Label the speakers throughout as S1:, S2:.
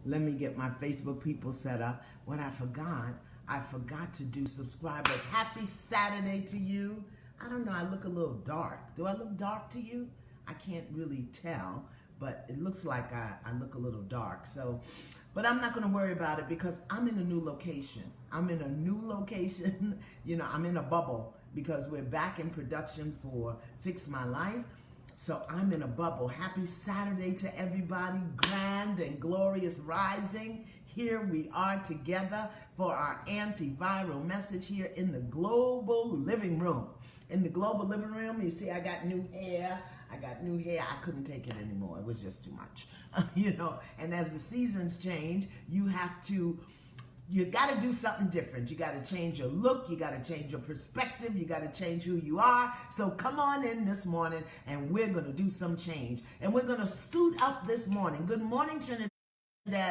S1: Let me get my Facebook people set up. What I forgot to do subscribers. Happy Saturday to you. I don't know, I look a little dark. Do I look dark to you? I can't really tell, but it looks like I look a little dark. So, but I'm not going to worry about it because I'm in a new location. I'm in a new location. You know, I'm in a bubble because we're back in production for Fix My Life. So I'm in a bubble. Happy Saturday to everybody. Grand and glorious rising. Here we are together for our antiviral message here in the global living room. In the global living room, you see I got new hair. I couldn't take it anymore. It was just too much. You know, and as the seasons change, you got to do something different. You got to change your look. You got to change your perspective. You got to change who you are. So come on in this morning and we're going to do some change. And we're going to suit up this morning. Good morning, Trinidad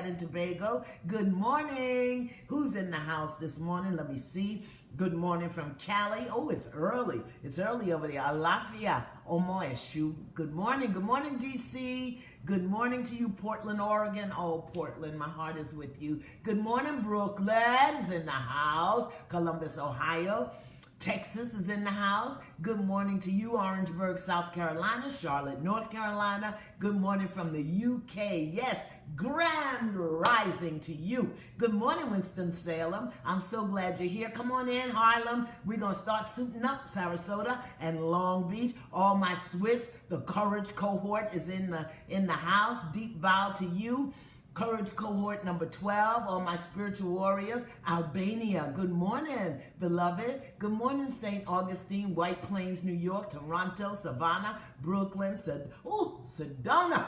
S1: and Tobago. Good morning. Who's in the house this morning? Let me see. Good morning from Cali. Oh, it's early. It's early over there. Alafia Omoeshu. Good morning. Good morning, DC. Good morning to you, Portland, Oregon. Oh, Portland, my heart is with you. Good morning, Brooklyn's in the house. Columbus, Ohio. Texas is in the house. Good morning to you, Orangeburg, South Carolina. Charlotte, North Carolina. Good morning from the UK. Yes, grand rising to you. Good morning, Winston-Salem. I'm so glad you're here. Come on in, Harlem. We're going to start suiting up. Sarasota and Long Beach. All my swits. The Courage cohort is in the house. Deep bow to you. Courage cohort number 12, all my spiritual warriors. Albania, good morning, beloved. Good morning, St. Augustine, White Plains, New York, Toronto, Savannah, Brooklyn, Sedona.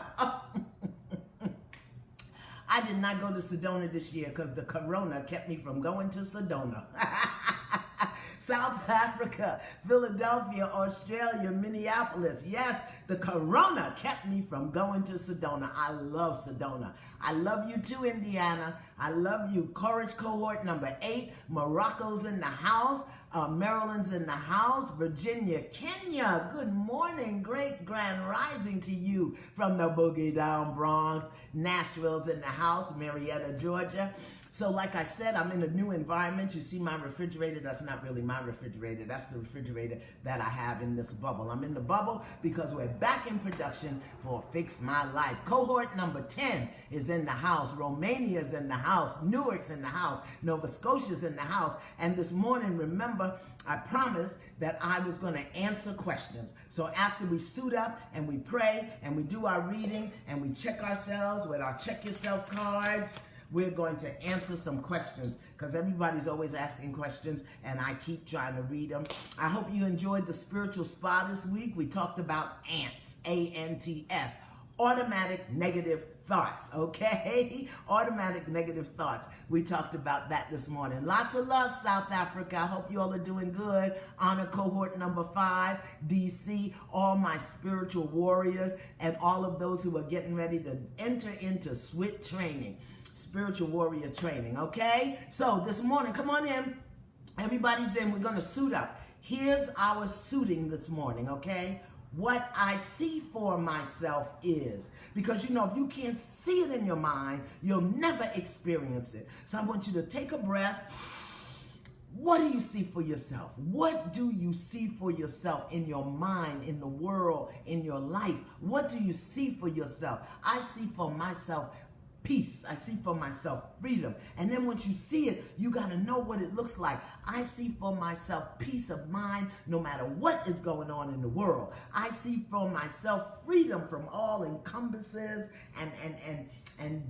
S1: I did not go to Sedona this year because the corona kept me from going to Sedona. South Africa, Philadelphia, Australia, Minneapolis. Yes, the corona kept me from going to Sedona. I love Sedona. I love you too, Indiana. I love you. Courage cohort number 8. Morocco's in the house. Maryland's in the house. Virginia, Kenya. Good morning. Great grand rising to you from the Boogie Down Bronx. Nashville's in the house. Marietta, Georgia. So like I said, I'm in a new environment. You see my refrigerator. That's not really my refrigerator. That's the refrigerator that I have in this bubble. I'm in the bubble because we're back in production for Fix My Life. Cohort number 10 is in the house. Romania's in the house. Newark's in the house. Nova Scotia's in the house. And this morning, remember, I promised that I was going to answer questions. So after we suit up and we pray and we do our reading and we check ourselves with our check yourself cards, we're going to answer some questions because everybody's always asking questions and I keep trying to read them. I hope you enjoyed the spiritual spa this week. We talked about ants, A-N-T-S, automatic negative thoughts, okay? Automatic negative thoughts. We talked about that this morning. Lots of love, South Africa. I hope you all are doing good. Honor cohort number 5, DC, all my spiritual warriors and all of those who are getting ready to enter into SWIT training. Spiritual warrior training, okay? So this morning, come on in. Everybody's in. We're going to suit up. Here's our suiting this morning, okay? What I see for myself is, because you know, if you can't see it in your mind, you'll never experience it. So I want you to take a breath. What do you see for yourself? What do you see for yourself in your mind, in the world, in your life? What do you see for yourself? I see for myself peace. I see for myself freedom. And then once you see it, you got to know what it looks like. I see for myself peace of mind no matter what is going on in the world. I see for myself freedom from all encumbrances and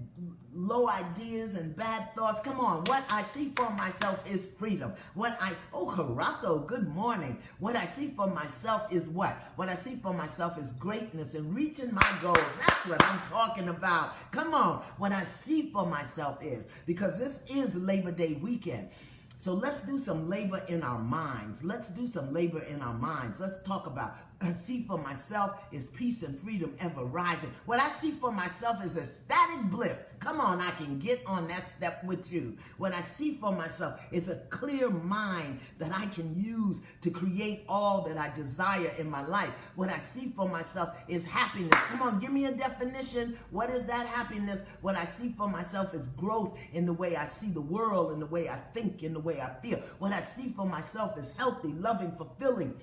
S1: low ideas and bad thoughts. Come on, what I see for myself is freedom. Caraco, good morning. What I see for myself is what? What I see for myself is greatness and reaching my goals. That's what I'm talking about. Come on, what I see for myself is, because this is Labor Day weekend. So let's do some labor in our minds. Let's do some labor in our minds. Let's talk about see for myself is peace and freedom ever rising. What I see for myself is ecstatic bliss. Come on, I can get on that step with you. What I see for myself is a clear mind that I can use to create all that I desire in my life. What I see for myself is happiness. Come on, give me a definition. What is that happiness? What I see for myself is growth in the way I see the world, in the way I think, in the way I feel. What I see for myself is healthy, loving, fulfilling,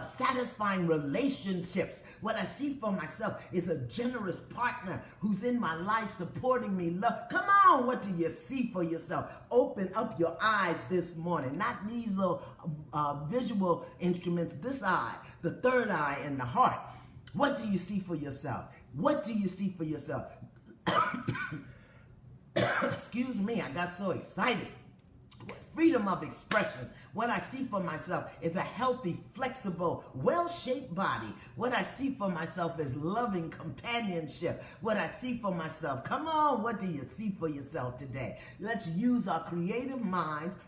S1: satisfying relationships. What I see for myself is a generous partner who's in my life supporting me. Love. Come on, what do you see for yourself? Open up your eyes this morning. Not these little visual instruments, this eye, the third eye, and the heart. What do you see for yourself? What do you see for yourself? Excuse me, I got so excited. Freedom of expression. What I see for myself is a healthy, flexible, well-shaped body. What I see for myself is loving companionship. What I see for myself, come on, what do you see for yourself today? Let's use our creative minds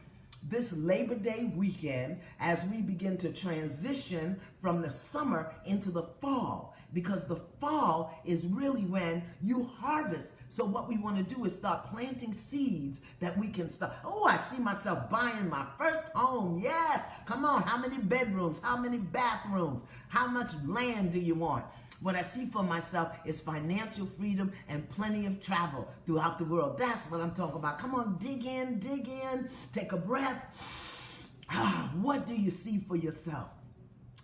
S1: this Labor Day weekend as we begin to transition from the summer into the fall, because the fall is really when you harvest. So what we want to do is start planting seeds that we can start. Oh, I see myself buying my first home. Yes. Come on. How many bedrooms? How many bathrooms? How much land do you want? What I see for myself is financial freedom and plenty of travel throughout the world. That's what I'm talking about. Come on, dig in, take a breath. What do you see for yourself?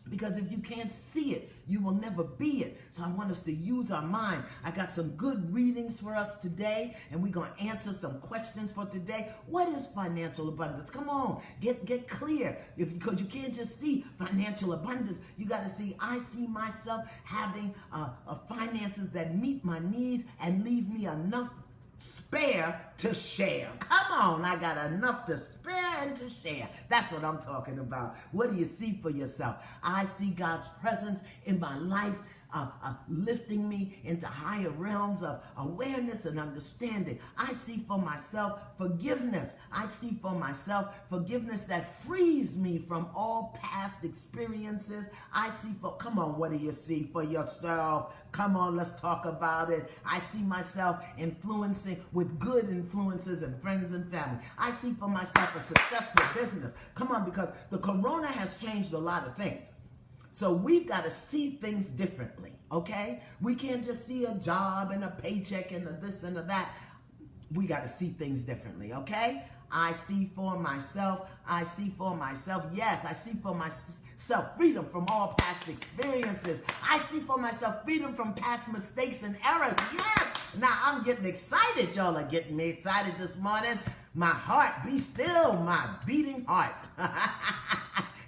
S1: Because if you can't see it, you will never be it. So I want us to use our mind. I got some good readings for us today, and we're going to answer some questions for today. What is financial abundance? Come on, get clear. Because you can't just see financial abundance. You got to see, I see myself having finances that meet my needs and leave me enough spare to share. Come on, I got enough to spare and to share. That's what I'm talking about. What do you see for yourself? I see God's presence in my life, lifting me into higher realms of awareness and understanding. I see for myself forgiveness. I see for myself forgiveness that frees me from all past experiences. I see for, come on, what do you see for yourself? Come on, let's talk about it. I see myself influencing with good influences and friends and family. I see for myself a successful business. Come on, because the corona has changed a lot of things. So we've got to see things differently, okay? We can't just see a job and a paycheck and a this and a that. We got to see things differently, okay? I see for myself, yes, I see for myself freedom from all past experiences. I see for myself freedom from past mistakes and errors, yes. Now I'm getting excited, y'all are getting me excited this morning. My heart, be still, my beating heart.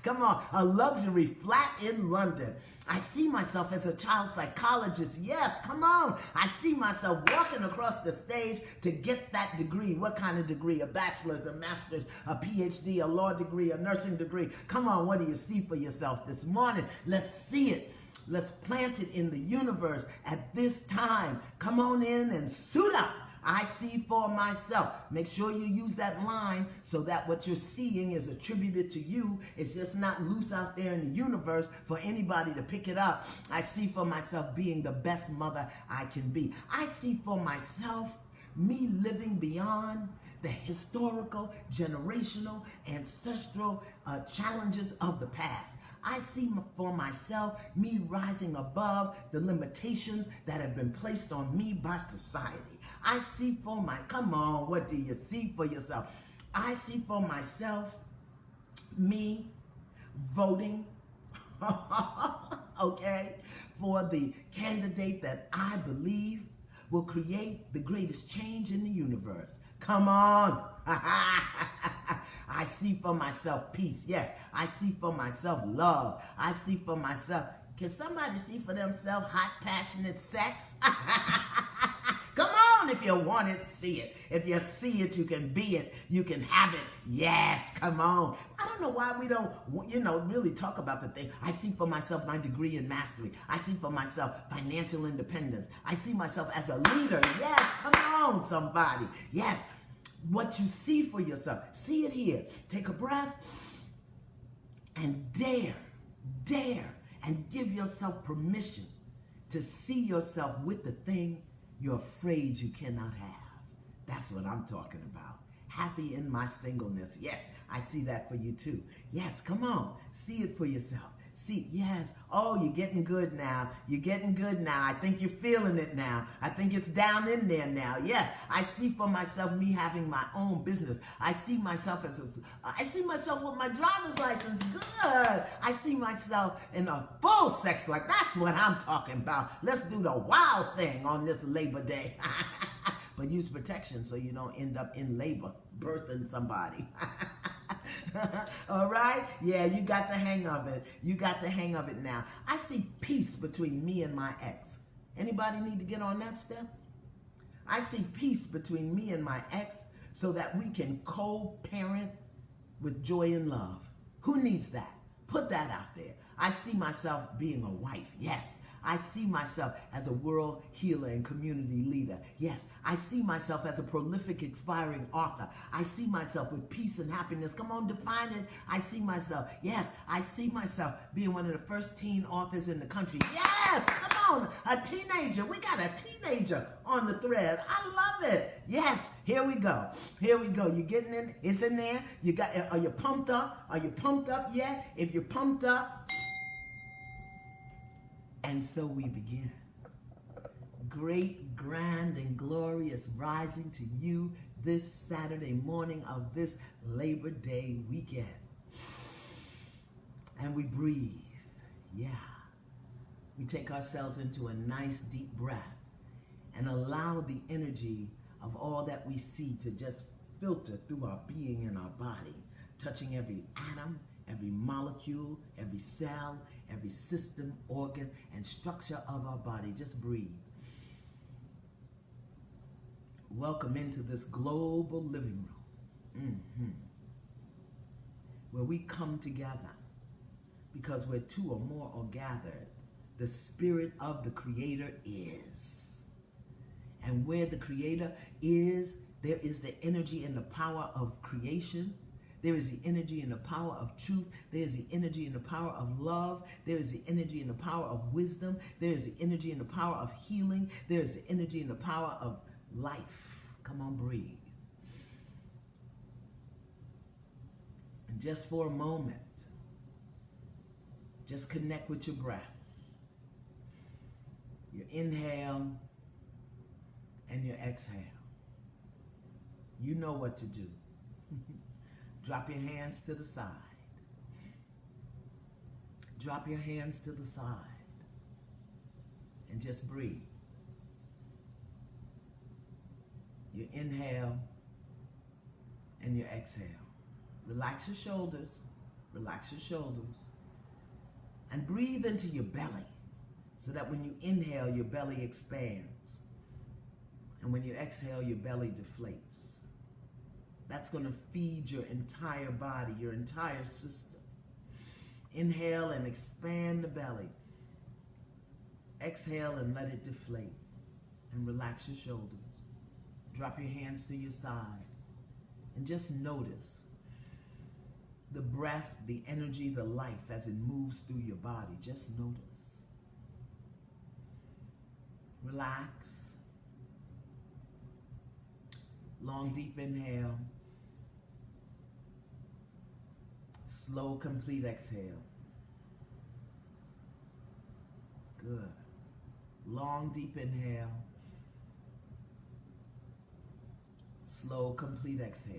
S1: Come on, a luxury flat in London. I see myself as a child psychologist. Yes, come on. I see myself walking across the stage to get that degree. What kind of degree? A bachelor's, a master's, a PhD, a law degree, a nursing degree. Come on, what do you see for yourself this morning? Let's see it. Let's plant it in the universe at this time. Come on in and suit up. I see for myself. Make sure you use that line so that what you're seeing is attributed to you. It's just not loose out there in the universe for anybody to pick it up. I see for myself being the best mother I can be. I see for myself me living beyond the historical, generational, ancestral challenges of the past. I see for myself me rising above the limitations that have been placed on me by society. I see for come on, what do you see for yourself? I see for myself me voting, okay, for the candidate that I believe will create the greatest change in the universe. Come on. I see for myself peace. Yes, I see for myself love. I see for myself, can somebody see for themselves hot, passionate sex? Come on, if you want it, see it. If you see it, you can be it. You can have it. Yes, come on. I don't know why we don't, really talk about the thing. I see for myself my degree in mastery. I see for myself financial independence. I see myself as a leader. Yes, come on, somebody. Yes, what you see for yourself. See it here. Take a breath and dare and give yourself permission to see yourself with the thing you're afraid you cannot have. That's what I'm talking about. Happy in my singleness. Yes, I see that for you too. Yes, come on. See it for yourself. See, yes. Oh, you're getting good now. You're getting good now. I think you're feeling it now. I think it's down in there now. Yes, I see for myself me having my own business. I see myself I see myself with my driver's license. Good. I see myself in a full sex life. That's what I'm talking about. Let's do the wild thing on this Labor Day. But use protection so you don't end up in labor, birthing somebody. All right? Yeah, you got the hang of it. You got the hang of it now. I see peace between me and my ex. Anybody need to get on that step? I see peace between me and my ex so that we can co-parent with joy and love. Who needs that? Put that out there. I see myself being a wife. Yes. I see myself as a world healer and community leader. Yes, I see myself as a prolific, inspiring author. I see myself with peace and happiness. Come on, define it. I see myself. Yes, I see myself being one of the first teen authors in the country. Yes, come on, a teenager. We got a teenager on the thread. I love it. Yes, here we go. Here we go. You're getting in. It's in there. Are you pumped up? Are you pumped up yet? If you're pumped up, and so we begin. Great, grand, and glorious rising to you this Saturday morning of this Labor Day weekend. And we breathe. Yeah. We take ourselves into a nice deep breath and allow the energy of all that we see to just filter through our being and our body, touching every atom, every molecule, every cell, every system, organ, and structure of our body. Just breathe. Welcome into this global living room, where we come together because where two or more are gathered, the spirit of the Creator is. And where the Creator is, there is the energy and the power of creation. There is the energy and the power of truth. There is the energy and the power of love. There is the energy and the power of wisdom. There is the energy and the power of healing. There is the energy and the power of life. Come on, breathe. And just for a moment, just connect with your breath. Your inhale and your exhale. You know what to do. Drop your hands to the side. Drop your hands to the side. And just breathe. Your inhale and your exhale. Relax your shoulders. Relax your shoulders. And breathe into your belly so that when you inhale, your belly expands. And when you exhale, your belly deflates. That's going to feed your entire body, your entire system. Inhale and expand the belly. Exhale and let it deflate. And relax your shoulders. Drop your hands to your side. And just notice the breath, the energy, the life as it moves through your body. Just notice. Relax. Long, deep inhale. Slow, complete exhale. Good. Long, deep inhale. Slow, complete exhale.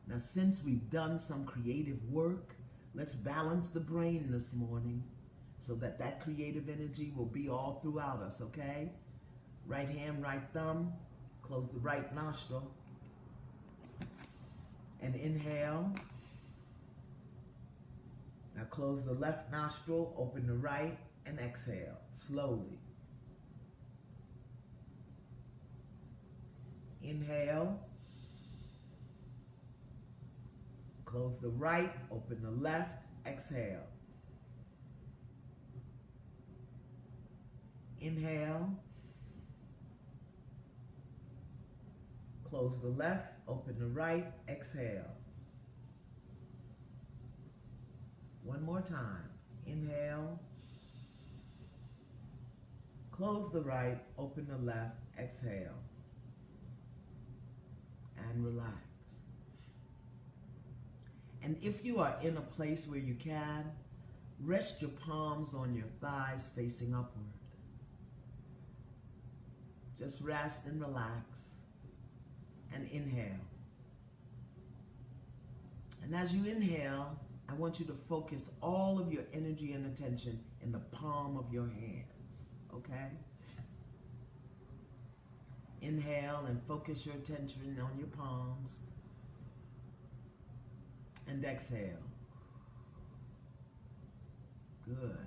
S1: Now, since we've done some creative work, let's balance the brain this morning so that that creative energy will be all throughout us, okay? Right hand, right thumb, close the right nostril, and inhale. Now close the left nostril, open the right, and exhale, slowly. Inhale. Close the right, open the left, exhale. Inhale. Close the left, open the right, exhale. One One more time. Inhale. Close the right, open the left, exhale. And relax. And if you are in a place where you can, rest your palms on your thighs facing upward. Just rest and relax. And inhale. And as you inhale, I want you to focus all of your energy and attention in the palm of your hands, okay? Inhale and focus your attention on your palms. And exhale. Good.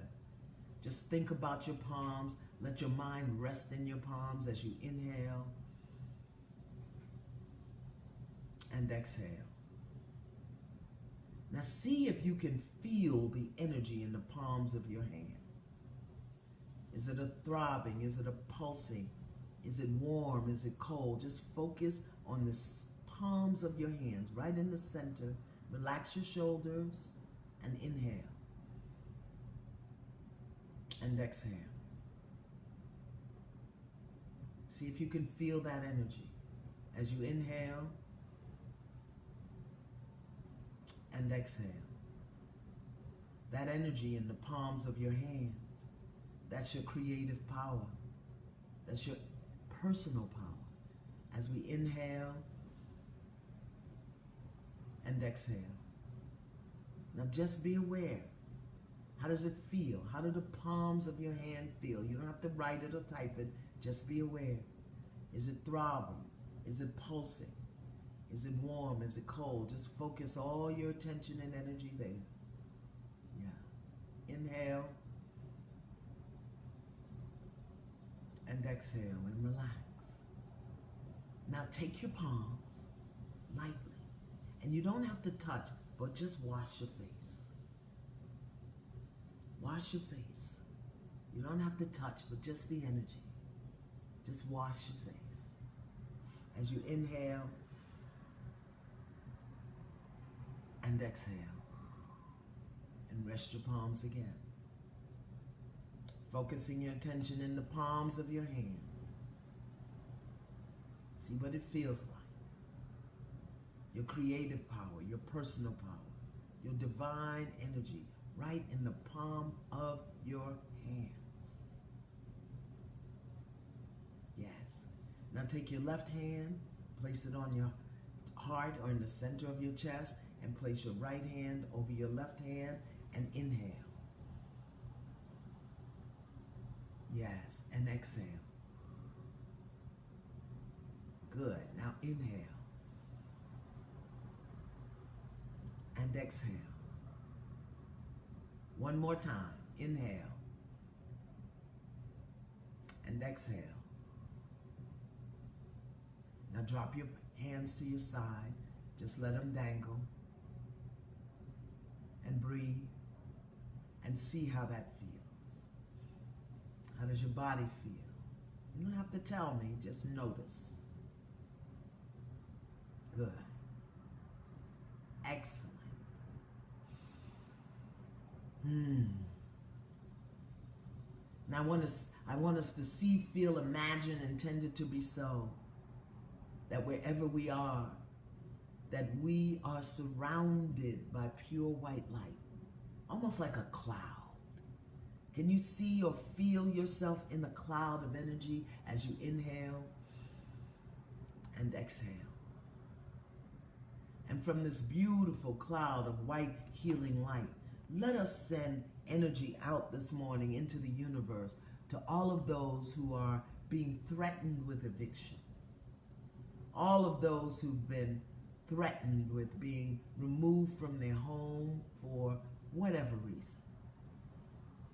S1: Just think about your palms. Let your mind rest in your palms as you inhale and exhale. Now see if you can feel the energy in the palms of your hand. Is it a throbbing? Is it a pulsing? Is it warm? Is it cold? Just focus on the palms of your hands, right in the center. Relax your shoulders and inhale. And exhale. See if you can feel that energy as you inhale and exhale. That energy in the palms of your hands, that's your creative power. That's your personal power. As we inhale and exhale. Now just be aware. How does it feel? How do the palms of your hand feel? You don't have to write it or type it. Just be aware. Is it throbbing? Is it pulsing? Is it warm? Is it cold? Just focus all your attention and energy there. Yeah. Inhale. And exhale and relax. Now take your palms lightly. And you don't have to touch, but just wash your face. Wash your face. You don't have to touch, but just the energy. Just wash your face. As you inhale and exhale. And rest your palms again. Focusing your attention in the palms of your hand. See what it feels like. Your creative power, your personal power, your divine energy, right in the palm of your hands. Yes. Now take your left hand, place it on your heart or in the center of your chest, and place your right hand over your left hand and inhale. Yes, and exhale. Good. Now inhale. And exhale. One more time. Inhale. And exhale. Now drop your hands to your side. Just let them dangle. And breathe. And see how that feels. How does your body feel? You don't have to tell me. Just notice. Good. Excellent. Now I want us to see, feel, imagine, intend it to be so, that wherever we are, that we are surrounded by pure white light, almost like a cloud. Can you see or feel yourself in a cloud of energy as you inhale and exhale? And from this beautiful cloud of white healing light, let us send energy out this morning into the universe to all of those who are being threatened with eviction. All of those who've been threatened with being removed from their home for whatever reason.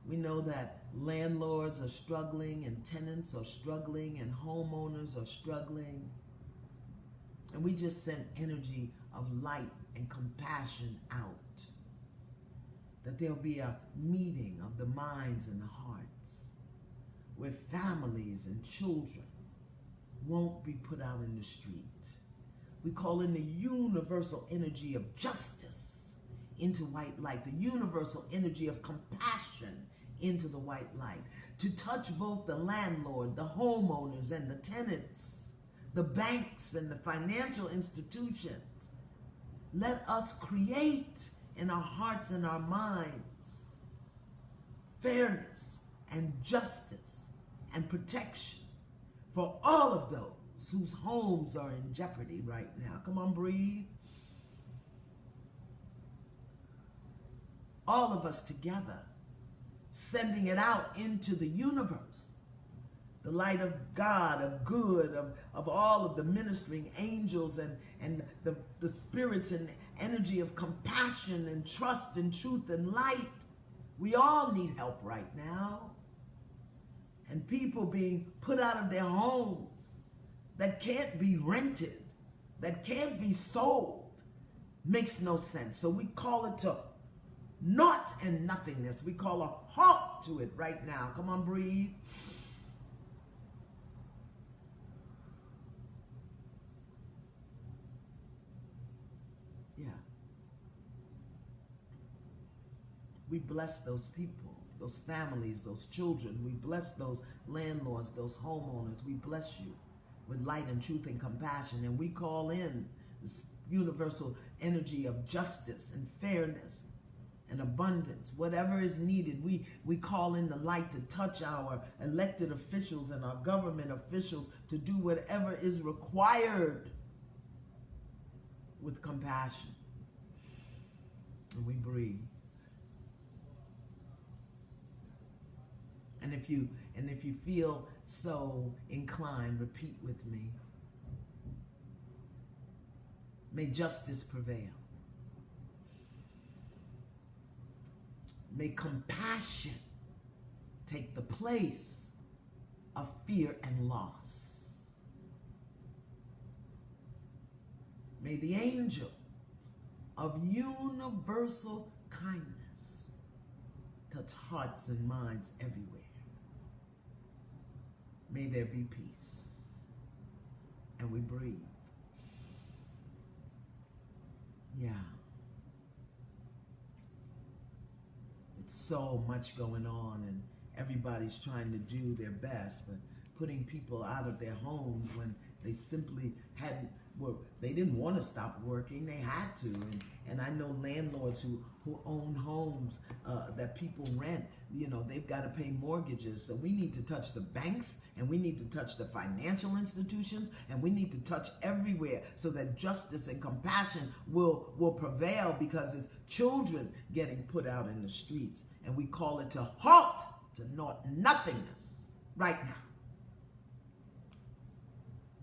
S1: We know that landlords are struggling and tenants are struggling and homeowners are struggling. And we just send energy of light and compassion out. That there'll be a meeting of the minds and the hearts where families and children won't be put out in the street. We call in the universal energy of justice into white light, the universal energy of compassion into the white light, to touch both the landlord, the homeowners, and the tenants, the banks and the financial institutions. Let us create in our hearts and our minds fairness and justice and protection for all of those whose homes are in jeopardy right now. Come on, breathe. All of us together, sending it out into the universe. The light of God, of good, of all of the ministering angels and the spirits and energy of compassion and trust and truth and light. We all need help right now. And people being put out of their homes that can't be rented, that can't be sold, makes no sense. So we call it to naught and nothingness. We call a halt to it right now. Come on, breathe. Yeah. We bless those people, those families, those children. We bless those landlords, those homeowners. We bless you with light and truth and compassion. And we call in this universal energy of justice and fairness and abundance. Whatever is needed, we call in the light to touch our elected officials and our government officials to do whatever is required with compassion. And we breathe. And if you feel so inclined, repeat with me. May justice prevail. May compassion take the place of fear and loss. May the angels of universal kindness touch hearts and minds everywhere. May there be peace. And we breathe. Yeah. It's so much going on, and everybody's trying to do their best, but putting people out of their homes when they simply they didn't want to stop working, they had to. And I know landlords who own homes that people rent, they've got to pay mortgages. So we need to touch the banks, and we need to touch the financial institutions, and we need to touch everywhere so that justice and compassion will prevail, because it's children getting put out in the streets. And we call it to halt, to nothingness right now.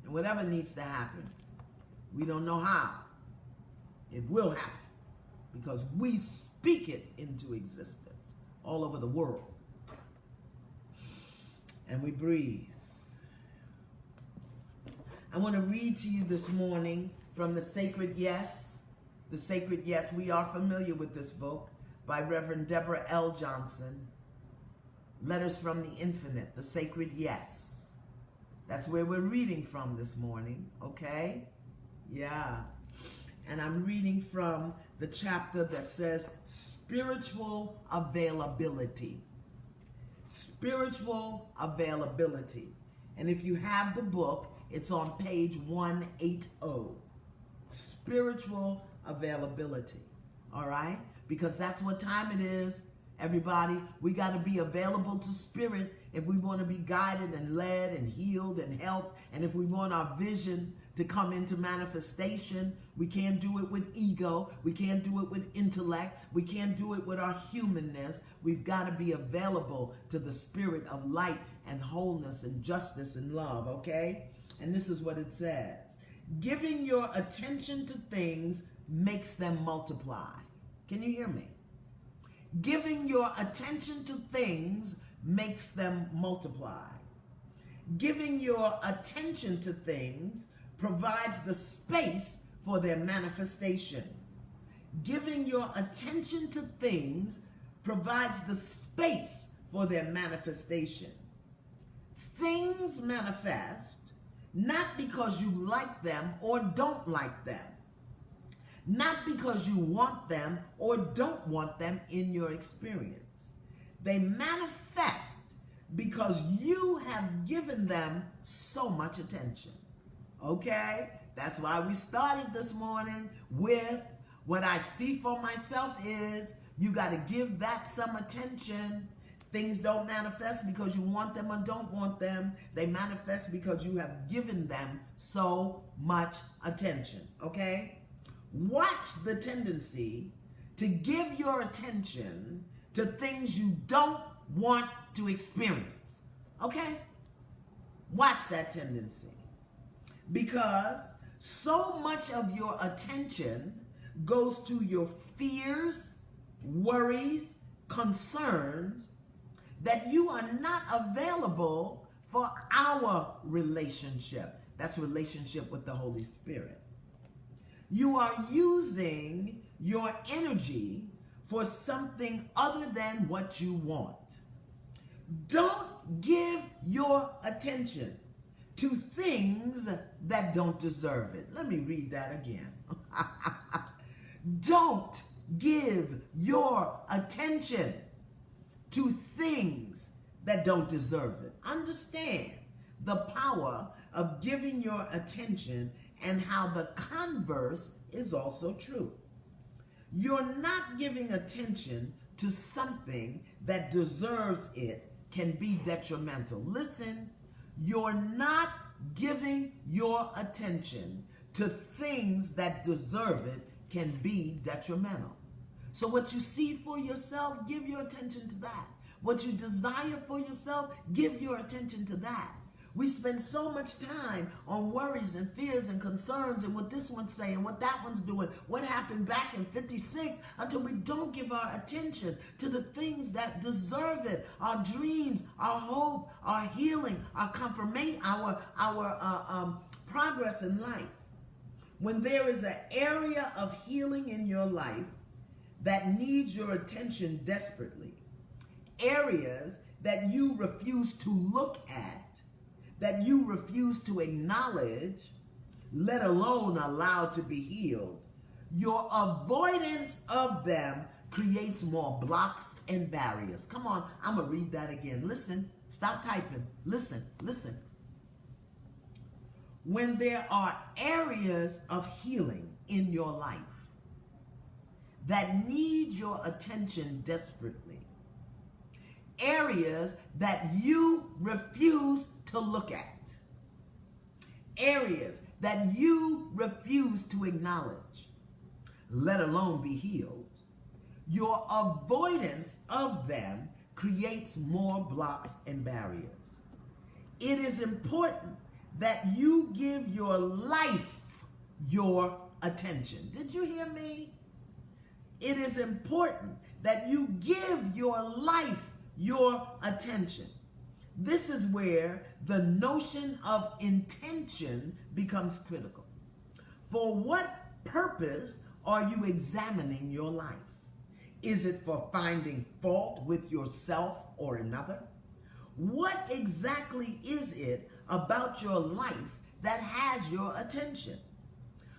S1: And whatever needs to happen, we don't know how. It will happen because we speak it into existence all over the world. And we breathe. I want to read to you this morning from The Sacred Yes. The Sacred Yes. We are familiar with this book by Reverend Deborah L. Johnson. Letters from the Infinite, The Sacred Yes. That's where we're reading from this morning, okay? Yeah. And I'm reading from the chapter that says spiritual availability. Spiritual availability. And if you have the book, it's on page 180. Spiritual availability. All right? Because that's what time it is. Everybody, we got to be available to spirit if we want to be guided and led and healed and helped. And if we want our vision to come into manifestation, we can't do it with ego. We can't do it with intellect. We can't do it with our humanness. We've got to be available to the spirit of light and wholeness and justice and love, okay? And this is what it says. Giving your attention to things makes them multiply. Can you hear me? Giving your attention to things makes them multiply. Giving your attention to things provides the space for their manifestation. Giving your attention to things provides the space for their manifestation. Things manifest not because you like them or don't like them. not because you want them or don't want them in your experience. They manifest because you have given them so much attention. Okay? That's why we started this morning with what I see for myself is you got to give that some attention. Things don't manifest because you want them or don't want them. They manifest because you have given them so much attention. Okay? Watch the tendency to give your attention to things you don't want to experience. Okay? Watch that tendency. Because so much of your attention goes to your fears, worries, concerns, that you are not available for our relationship. That's relationship with the Holy Spirit. You are using your energy for something other than what you want. Don't give your attention to things that don't deserve it. Let me read that again. Don't give your attention to things that don't deserve it. Understand the power of giving your attention and how the converse is also true. You're not giving attention to something that deserves it can be detrimental. Listen, you're not giving your attention to things that deserve it can be detrimental. So what you see for yourself, give your attention to that. What you desire for yourself, give your attention to that. We spend so much time on worries and fears and concerns and what this one's saying, what that one's doing, what happened back in 56, until we don't give our attention to the things that deserve it. Our dreams, our hope, our healing, our confirmation, our progress in life. When there is an area of healing in your life that needs your attention desperately, areas that you refuse to look at, that you refuse to acknowledge, let alone allow to be healed, your avoidance of them creates more blocks and barriers. Come on, I'm going to read that again. Listen, stop typing. Listen. When there are areas of healing in your life that need your attention desperately, areas that you refuse to look at, areas that you refuse to acknowledge, let alone be healed, your avoidance of them creates more blocks and barriers. It is important that you give your life your attention. Did you hear me? It is important that you give your life your attention. This is where the notion of intention becomes critical. For what purpose are you examining your life? Is it for finding fault with yourself or another? What exactly is it about your life that has your attention?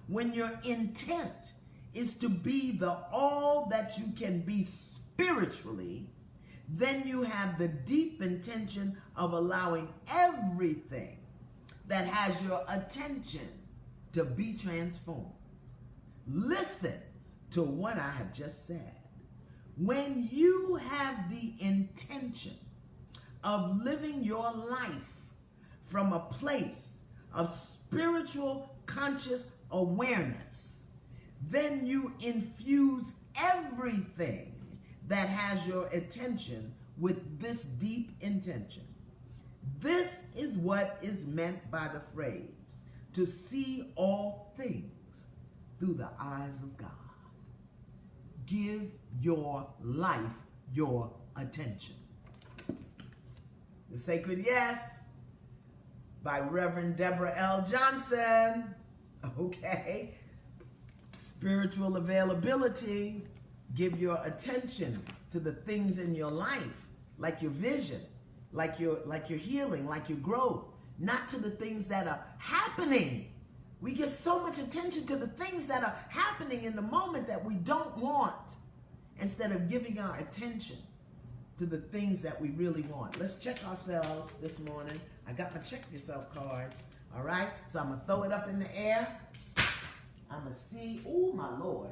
S1: When your intent is to be the all that you can be spiritually, then you have the deep intention of allowing everything that has your attention to be transformed. Listen to what I have just said. When you have the intention of living your life from a place of spiritual conscious awareness, then you infuse everything that has your attention with this deep intention. This is what is meant by the phrase, to see all things through the eyes of God. Give your life your attention. The Sacred Yes by Reverend Deborah L. Johnson. Okay. Spiritual availability. Give your attention to the things in your life, like your vision, like your healing, like your growth, not to the things that are happening We give so much attention to the things that are happening in the moment that we don't want, instead of giving our attention to the things that we really want. Let's check ourselves this morning. I got my check yourself cards, all right? So I'm going to throw it up in the air. I'm going to see, oh my Lord.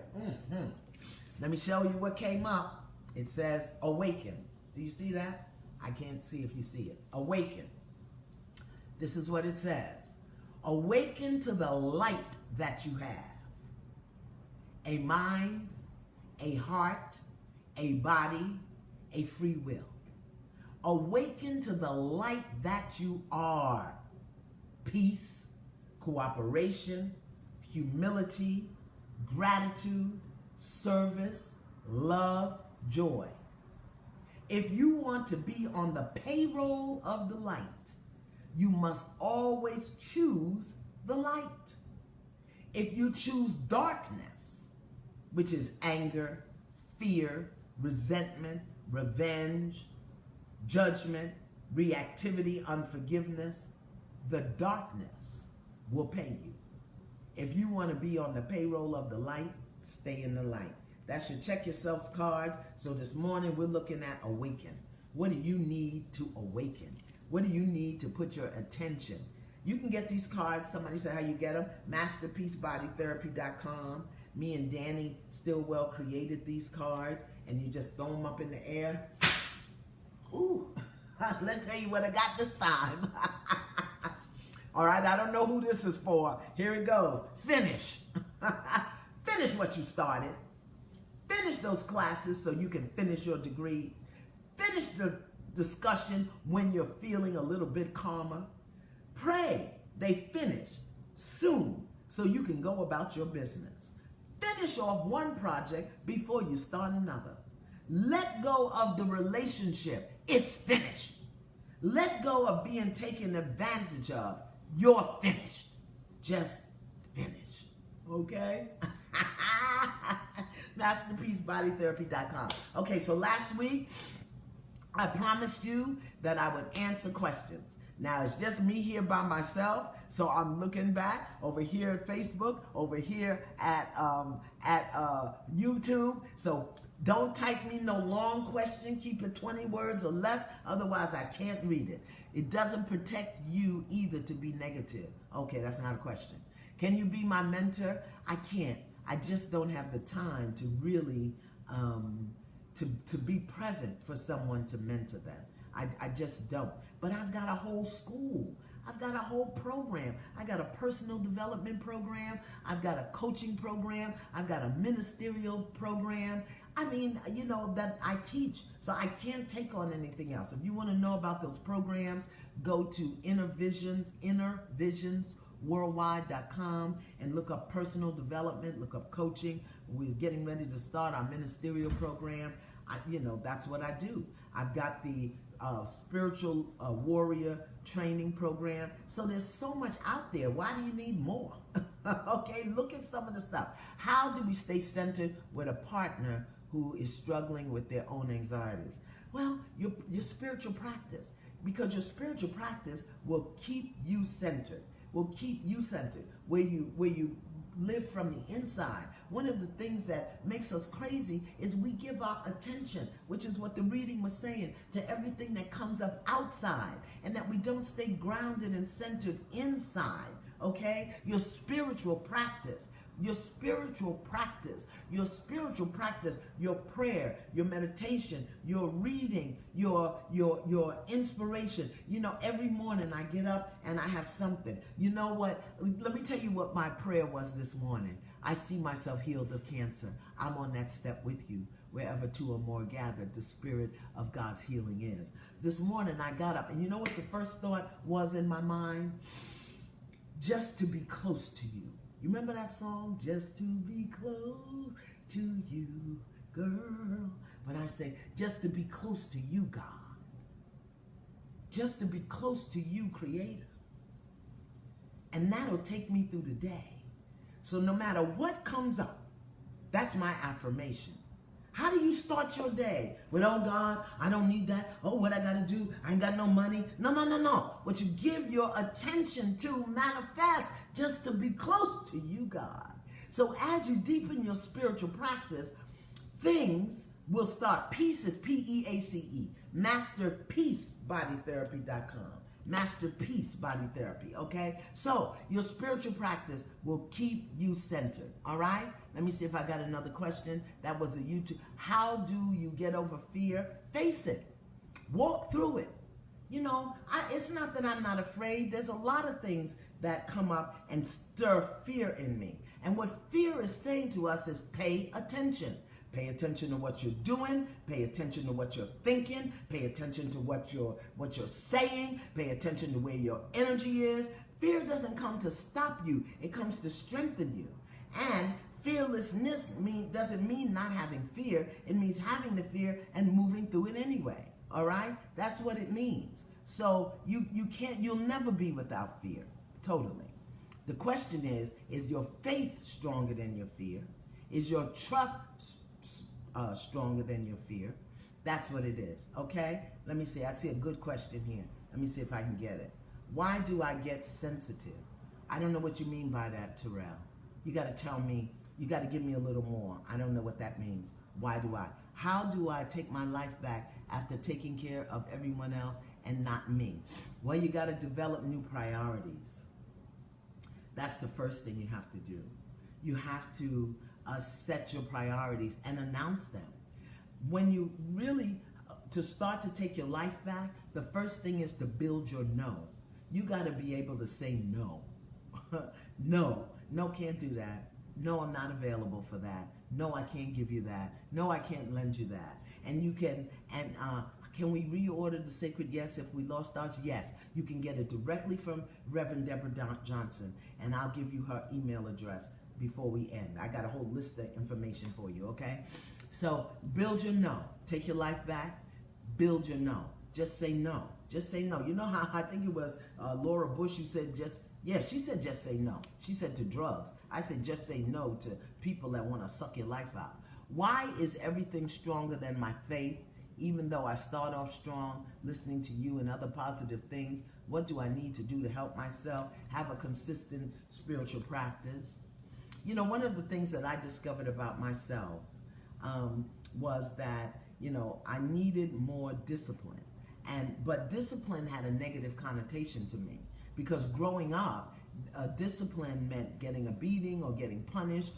S1: Let me show you what came up. It says awaken. Do you see that? I can't see if you see it. Awaken. This is what it says. Awaken to the light that you have. A mind, a heart, a body, a free will. Awaken to the light that you are. Peace, cooperation, humility, gratitude, service, love, joy. If you want to be on the payroll of the light, you must always choose the light. If you choose darkness, which is anger, fear, resentment, revenge, judgment, reactivity, unforgiveness, the darkness will pay you. If you want to be on the payroll of the light, stay in the light. That's your check yourselves cards. So this morning we're looking at awaken. What do you need to awaken? What do you need to put your attention? You can get these cards. Somebody said how you get them. MasterpieceBodyTherapy.com. Me and Danny Stillwell created these cards, and you just throw them up in the air. Ooh, let's tell you what I got this time. All right, I don't know who this is for. Here it goes. Finish. Finish what you started. Finish those classes so you can finish your degree. Finish the discussion when you're feeling a little bit calmer. Pray they finish soon so you can go about your business. Finish off one project before you start another. Let go of the relationship. It's finished. Let go of being taken advantage of. You're finished. Just finish. Okay? MasterpieceBodyTherapy.com. Okay, so last week, I promised you that I would answer questions. Now, it's just me here by myself, so I'm looking back over here at Facebook, over here at YouTube. So don't type me no long question. Keep it 20 words or less, otherwise I can't read it. It doesn't protect you either to be negative. Okay, that's not a question. Can you be my mentor? I can't. I just don't have the time to really to be present for someone to mentor them. I just don't. But I've got a whole school. I've got a whole program. I got a personal development program. I've got a coaching program. I've got a ministerial program. I mean, you know, that I teach. So I can't take on anything else. If you want to know about those programs, go to innervisionsworldwide.com and look up personal development, look up coaching. We're getting ready to start our ministerial program. That's what I do. I've got the spiritual warrior training program. So there's so much out there. Why do you need more? Okay, look at some of the stuff. How do we stay centered with a partner who is struggling with their own anxieties? Well, your spiritual practice, because your spiritual practice will keep you centered, where you live from the inside. One of the things that makes us crazy is we give our attention, which is what the reading was saying, to everything that comes up outside, and that we don't stay grounded and centered inside, okay? Your spiritual practice, your prayer, your meditation, your reading, your inspiration. Every morning I get up and I have something. You know what? Let me tell you what my prayer was this morning. I see myself healed of cancer. I'm on that step with you. Wherever two or more gathered, the spirit of God's healing is. This morning I got up, and you know what the first thought was in my mind? Just to be close to you. You remember that song? Just to be close to you, girl. But I say, just to be close to you, God. Just to be close to you, Creator. And that'll take me through the day. So no matter what comes up, that's my affirmation. How do you start your day? With, oh God, I don't need that. Oh, what I got to do? I ain't got no money. No, no, no, no. What you give your attention to manifest just to be close to you, God. So as you deepen your spiritual practice, things will start. Peace is P-E-A-C-E. MasterPeaceBodyTherapy.com. Masterpiece Body Therapy, okay? So your spiritual practice will keep you centered, all right? Let me see if I got another question. That was a YouTube. How do you get over fear? Face it. Walk through it. You know, it's not that I'm not afraid. There's a lot of things that come up and stir fear in me. And what fear is saying to us is pay attention. Pay attention to what you're doing. Pay attention to what you're thinking. Pay attention to what you're saying. Pay attention to where your energy is. Fear doesn't come to stop you. It comes to strengthen you. And fearlessness doesn't mean not having fear. It means having the fear and moving through it anyway. All right? That's what it means. So you'll never be without fear. Totally. The question is your faith stronger than your fear? Is your trust stronger than your fear? That's what it is, okay? Let me see. I see a good question here. Let me see if I can get it. Why do I get sensitive? I don't know what you mean by that, Terrell. You got to tell me. You got to give me a little more. I don't know what that means. Why do I? How do I take my life back after taking care of everyone else and not me? Well, you got to develop new priorities. That's the first thing you have to do. You have to set your priorities and announce them. When you really, to start to take your life back, the first thing is to build your no. You got to be able to say no. No, can't do that. No, I'm not available for that. No, I can't give you that. No, I can't lend you that. And you can, can we reorder the Sacred Yes if we lost ours? Yes. You can get it directly from Reverend Deborah Johnson, and I'll give you her email address before we end. I got a whole list of information for you, okay? So build your no. Take your life back. Build your no. Just say no. Just say no. You know how I think it was Laura Bush who said she said just say no. She said to drugs. I said just say no to people that want to suck your life out. Why is everything stronger than my faith? Even though I start off strong, listening to you and other positive things, what do I need to do to help myself have a consistent spiritual practice? You know, one of the things that I discovered about myself was that, I needed more discipline. But discipline had a negative connotation to me because growing up, discipline meant getting a beating or getting punished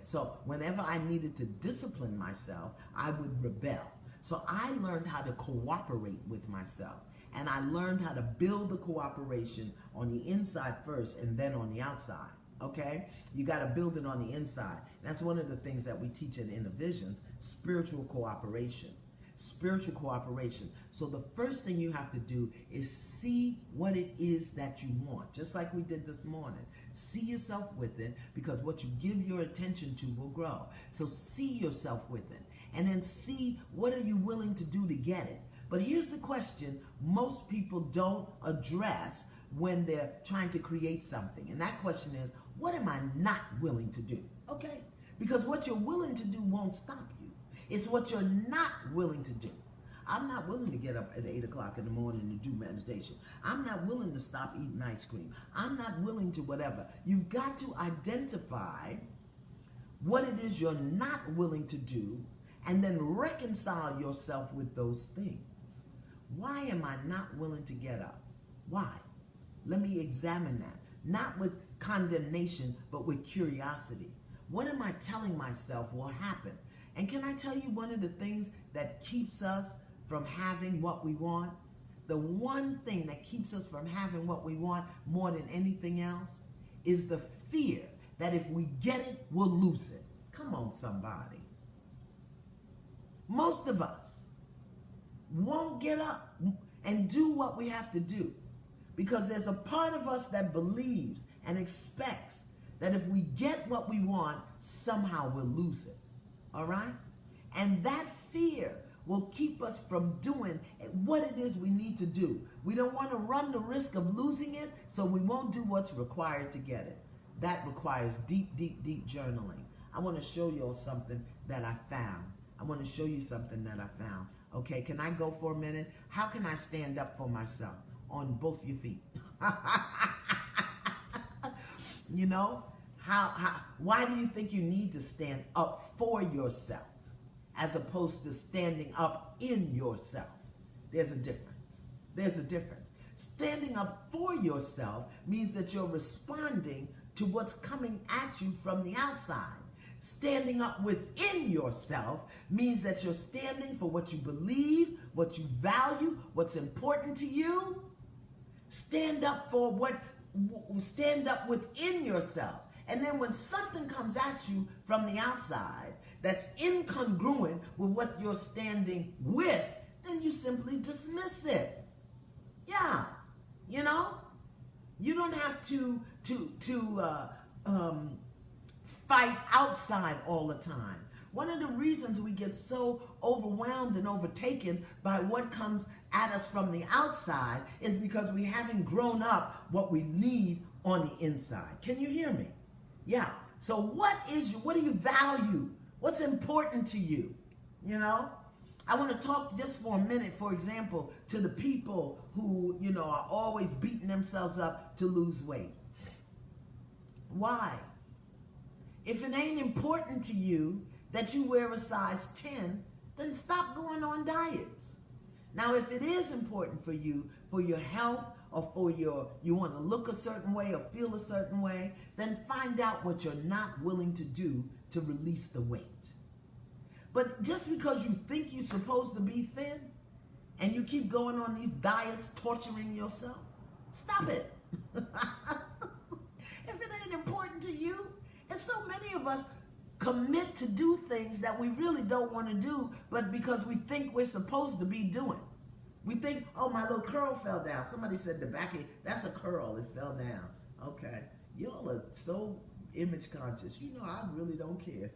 S1: so whenever I needed to discipline myself, I would rebel. So I learned how to cooperate with myself. And I learned how to build the cooperation on the inside first and then on the outside. Okay? You got to build it on the inside. That's one of the things that we teach in Innovisions, spiritual cooperation. Spiritual cooperation. So the first thing you have to do is see what it is that you want. Just like we did this morning. See yourself with it, because what you give your attention to will grow. So see yourself with it. And then see what are you willing to do to get it. But here's the question most people don't address when they're trying to create something. And that question is, what am I not willing to do? Okay? Because what you're willing to do won't stop you. It's what you're not willing to do. I'm not willing to get up at 8 o'clock in the morning and do meditation. I'm not willing to stop eating ice cream. I'm not willing to whatever. You've got to identify what it is you're not willing to do and then reconcile yourself with those things. Why am I not willing to get up? Why? Let me examine that. Not with condemnation, but with curiosity. What am I telling myself will happen? And can I tell you one of the things that keeps us from having what we want? The one thing that keeps us from having what we want more than anything else is the fear that if we get it, we'll lose it. Come on, somebody. Most of us won't get up and do what we have to do because there's a part of us that believes and expects that if we get what we want, somehow we'll lose it. All right? And that fear will keep us from doing what it is we need to do. We don't want to run the risk of losing it, so we won't do what's required to get it. That requires deep, deep, deep journaling. I want to show you all something that I found. I want to show you something that I found. Okay, can I go for a minute? How can I stand up for myself on both your feet? You know, why do you think you need to stand up for yourself as opposed to standing up in yourself? There's a difference. There's a difference. Standing up for yourself means that you're responding to what's coming at you from the outside. Standing up within yourself means that you're standing for what you believe, what you value, what's important to you. Stand up within yourself. And then when something comes at you from the outside that's incongruent with what you're standing with, then you simply dismiss it. Yeah, you know, you don't have to fight outside all the time. One of the reasons we get so overwhelmed and overtaken by what comes at us from the outside is because we haven't grown up what we need on the inside. Can you hear me? Yeah. So what do you value? What's important to you? You know? I want to talk just for a minute, for example, to the people who, you know, are always beating themselves up to lose weight. Why? If it ain't important to you that you wear a size 10, then stop going on diets. Now, if it is important for you, for your health, or for you want to look a certain way or feel a certain way, then find out what you're not willing to do to release the weight. But just because you think you're supposed to be thin and you keep going on these diets, torturing yourself, stop it. If it ain't important to you, and so many of us commit to do things that we really don't want to do, but because we think we're supposed to be doing. We think, oh, my little curl fell down. Somebody said the back of that's a curl, it fell down. Okay, y'all are so image conscious. You know, I really don't care.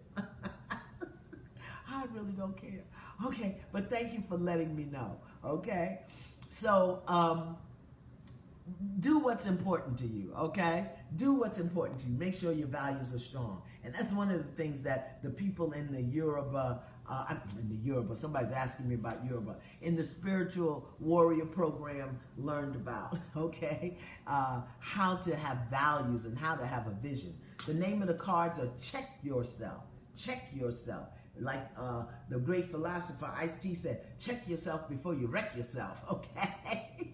S1: I really don't care. Okay, but thank you for letting me know. Okay, so do what's important to you. Okay, do what's important to you. Make sure your values are strong, and that's one of the things that the people in the Yoruba, somebody's asking me about Yoruba, in the spiritual warrior program learned about. Okay, how to have values and how to have a vision. The name of the cards are check yourself. Check yourself. Like the great philosopher Ice-T said, check yourself before you wreck yourself, okay?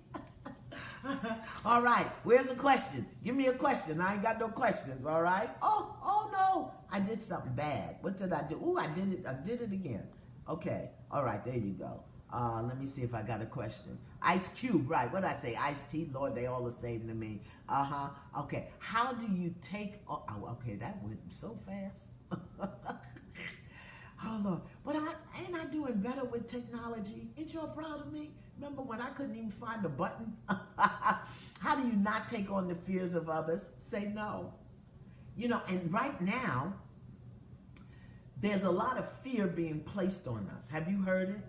S1: All right, where's the question? Give me a question. I ain't got no questions, all right? Oh no, I did something bad. What did I do? Ooh, I did it again. Okay, all right, there you go. Let me see if I got a question. Ice Cube, right, what did I say? Ice-T, Lord, they all the same to me. Okay, how do you take, okay, that went so fast. Oh, Lord. But ain't I doing better with technology? Ain't y'all proud of me? Remember when I couldn't even find a button? How do you not take on the fears of others? Say no. You know, and right now, there's a lot of fear being placed on us. Have you heard it?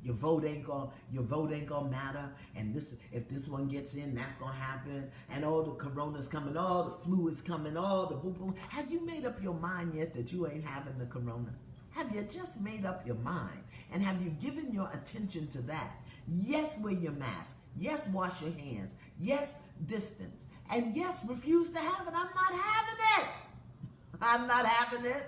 S1: Your vote ain't gonna matter, and if this one gets in, that's gonna happen, and all the corona's coming, all the flu is coming, all the boom. Have you made up your mind yet that you ain't having the corona? Have you just made up your mind? And have you given your attention to that? Yes, wear your mask. Yes, wash your hands. Yes, distance. And yes, refuse to have it. I'm not having it. I'm not having it.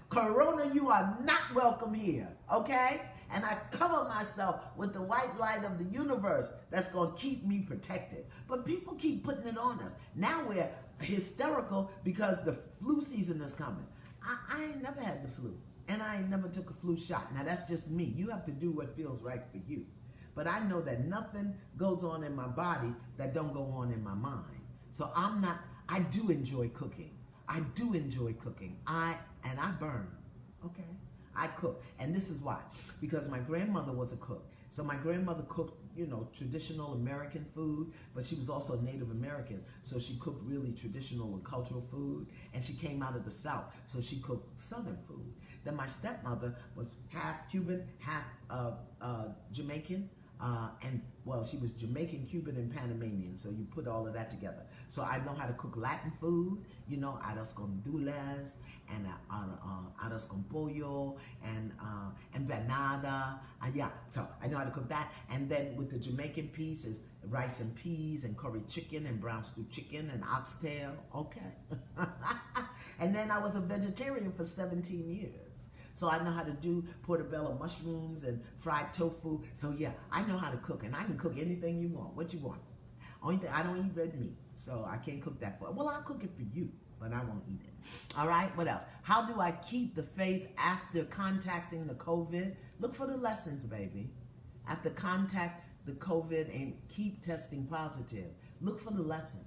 S1: Corona, you are not welcome here, okay? And I cover myself with the white light of the universe that's going to keep me protected. But people keep putting it on us. Now we're hysterical because the flu season is coming. I ain't never had the flu. And I ain't never took a flu shot. Now, that's just me. You have to do what feels right for you. But I know that nothing goes on in my body that don't go on in my mind. So I do enjoy cooking. I do enjoy cooking. I burn, okay? I cook. And this is why. Because my grandmother was a cook. So my grandmother cooked, you know, traditional American food, but she was also Native American. So she cooked really traditional and cultural food. And she came out of the South, so she cooked Southern food. Then my stepmother was half Cuban, half Jamaican. And well, she was Jamaican, Cuban, and Panamanian, so you put all of that together. So I know how to cook Latin food, you know, arroz con dulces, and arroz con pollo, and empanada, yeah, so I know how to cook that. And then with the Jamaican piece is rice and peas, and curry chicken, and brown stew chicken, and oxtail, okay. And then I was a vegetarian for 17 years. So I know how to do portobello mushrooms and fried tofu. So yeah, I know how to cook, and I can cook anything you want. What you want? Only thing, I don't eat red meat, so I can't cook that for. Well, I'll cook it for you, but I won't eat it. All right, what else? How do I keep the faith after contacting the COVID? Look for the lessons, baby. After contact the COVID and keep testing positive, look for the lesson.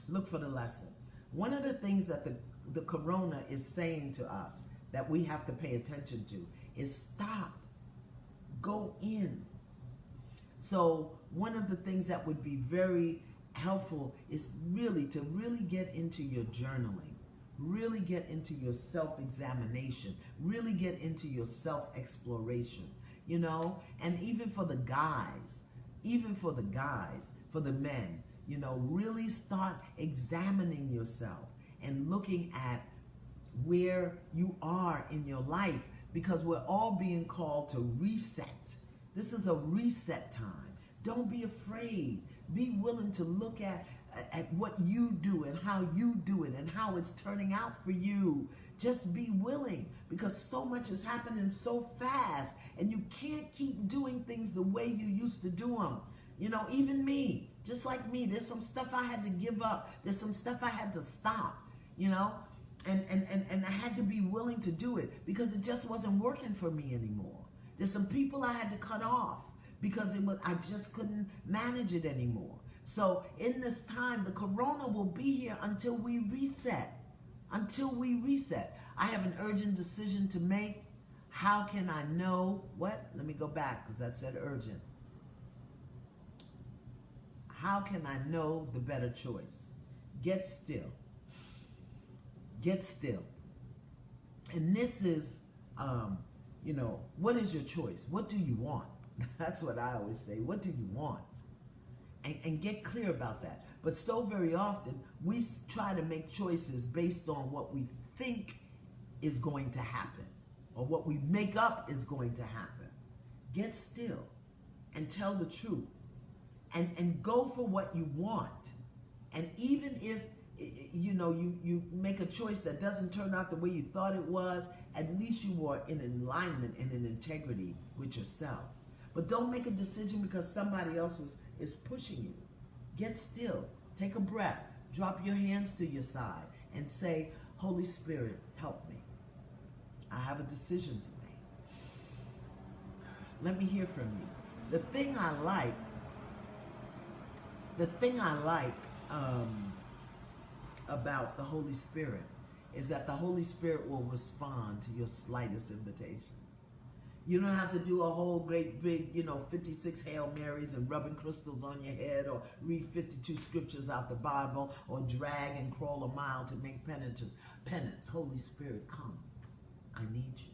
S1: Look for the lesson. One of the things that the corona is saying to us that we have to pay attention to is stop, go in. So one of the things that would be very helpful is to really get into your journaling, really get into your self-examination, really get into your self-exploration, you know, and even for the guys, for the men, you know, really start examining yourself and looking at where you are in your life, because we're all being called to reset. This is a reset time. Don't be afraid. Be willing to look at what you do and how you do it and how it's turning out for you. Just be willing, because so much is happening so fast, and you can't keep doing things the way you used to do them. You know, even me, just like me, there's some stuff I had to give up. There's some stuff I had to stop, you know, and I had to be willing to do it because it just wasn't working for me anymore. There's some people I had to cut off because I just couldn't manage it anymore. So in this time, the corona will be here until we reset. Until we reset. I have an urgent decision to make. How can I know what? Let me go back because that said urgent. How can I know the better choice? Get still. Get still. And this is, you know, what is your choice? What do you want? That's what I always say. What do you want? And get clear about that. But so very often, we try to make choices based on what we think is going to happen, or what we make up is going to happen. Get still and tell the truth. And go for what you want. And even if, you know, you make a choice that doesn't turn out the way you thought it was, at least you are in alignment and in integrity with yourself. But don't make a decision because somebody else is pushing you. Get still. Take a breath. Drop your hands to your side and say, Holy Spirit, help me. I have a decision to make. Let me hear from you. The thing I like about the Holy Spirit is that the Holy Spirit will respond to your slightest invitation. You don't have to do a whole great big, 56 Hail Marys and rubbing crystals on your head, or read 52 scriptures out the Bible, or drag and crawl a mile to make penance. Holy Spirit, come. I need you.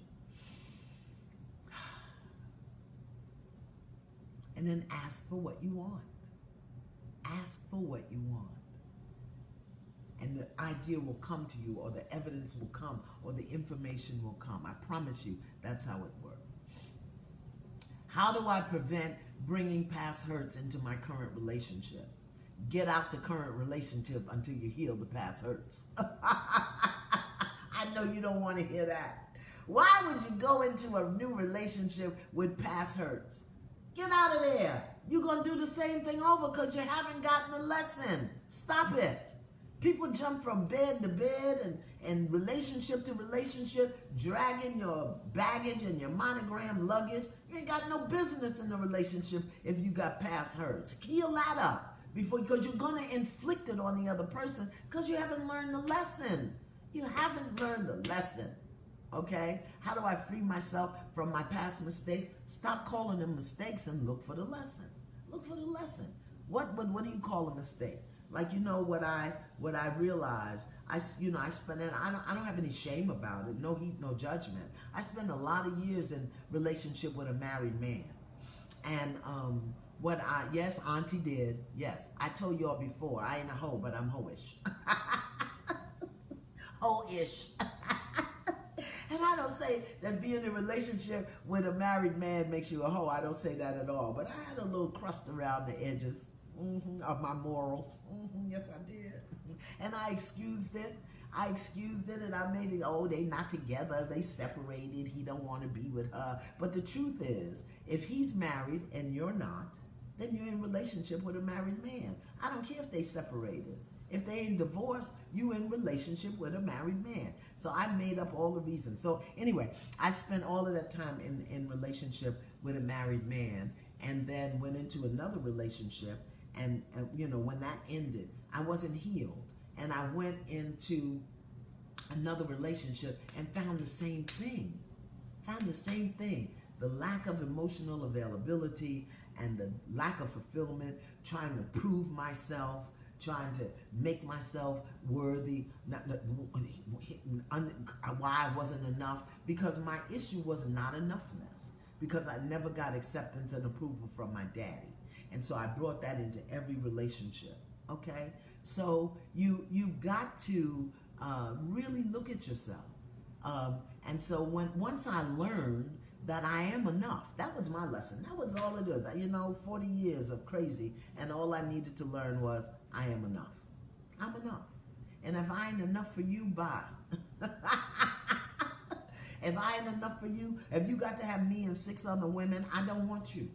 S1: And then ask for what you want. Ask for what you want. And the idea will come to you, or the evidence will come, or the information will come. I promise you, that's how it works. How do I prevent bringing past hurts into my current relationship? Get out the current relationship until you heal the past hurts. I know you don't want to hear that. Why would you go into a new relationship with past hurts? Get out of there. You're going to do the same thing over because you haven't gotten the lesson. Stop it. People jump from bed to bed and relationship to relationship, dragging your baggage and your monogram luggage. You ain't got no business in the relationship if you got past hurts. Heal that up because you're going to inflict it on the other person because you haven't learned the lesson. You haven't learned the lesson. Okay? How do I free myself from my past mistakes? Stop calling them mistakes and look for the lesson. Look for the lesson. What do you call a mistake? Like, what I realized, I spent, and I don't have any shame about it, no heat, no judgment. I spent a lot of years in relationship with a married man. And yes, Auntie did. Yes, I told y'all before, I ain't a hoe, but I'm hoish. Ho-ish. And I don't say that being in a relationship with a married man makes you a hoe. I don't say that at all. But I had a little crust around the edges of my morals. Yes, I did. And I excused it. And I made it, oh, they not together. They separated. He don't want to be with her. But the truth is, if he's married and you're not, then you're in a relationship with a married man. I don't care if they separated. If they ain't divorced, you in relationship with a married man. So I made up all the reasons. So anyway, I spent all of that time in relationship with a married man, and then went into another relationship. And when that ended, I wasn't healed. And I went into another relationship and found the same thing. The lack of emotional availability and the lack of fulfillment, trying to prove myself, trying to make myself worthy, why I wasn't enough, because my issue was not enoughness, because I never got acceptance and approval from my daddy. And so I brought that into every relationship, okay? So you got to really look at yourself. And so once I learned that I am enough, that was my lesson. That was all it is. 40 years of crazy, and all I needed to learn was I am enough. I'm enough. And if I ain't enough for you, bye. If I ain't enough for you, if you got to have me and 6 other women, I don't want you.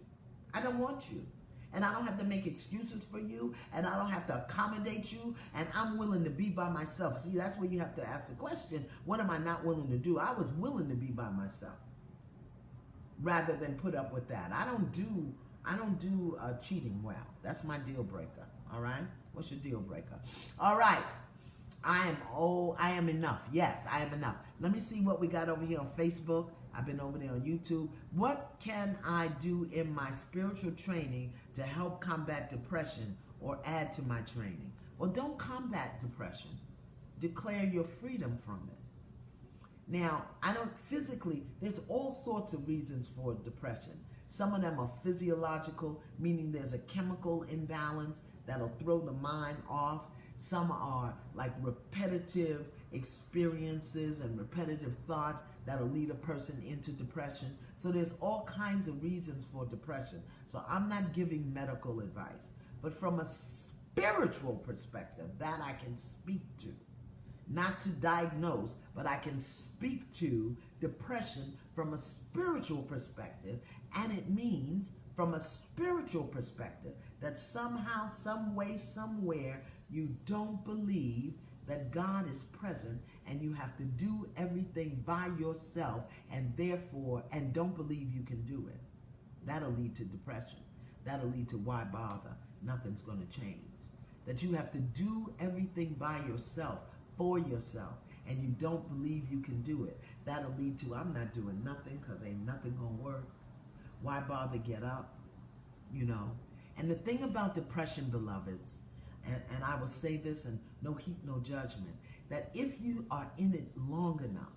S1: I don't want you. And I don't have to make excuses for you, and I don't have to accommodate you, and I'm willing to be by myself. See, that's where you have to ask the question, what am I not willing to do? I was willing to be by myself rather than put up with that. I don't do cheating well. That's my deal breaker, all right? What's your deal breaker? All right. I am enough. Yes, I am enough. Let me see what we got over here on Facebook. I've been over there on YouTube. What can I do in my spiritual training to help combat depression or add to my training? Well, don't combat depression. Declare your freedom from it. Now, there's all sorts of reasons for depression. Some of them are physiological, meaning there's a chemical imbalance that'll throw the mind off. Some are like repetitive experiences and repetitive thoughts that'll lead a person into depression. So there's all kinds of reasons for depression. So I'm not giving medical advice, but from a spiritual perspective, that I can speak to. Not to diagnose, but I can speak to depression from a spiritual perspective. And it means from a spiritual perspective that somehow, some way, somewhere, you don't believe that God is present, and you have to do everything by yourself, and don't believe you can do it. That'll lead to depression. That'll lead to why bother? Nothing's going to change. That you have to do everything by yourself, for yourself, and you don't believe you can do it. That'll lead to, I'm not doing nothing because ain't nothing going to work. Why bother get up? And the thing about depression, beloveds, and I will say this, and no heat, no judgment, that if you are in it long enough,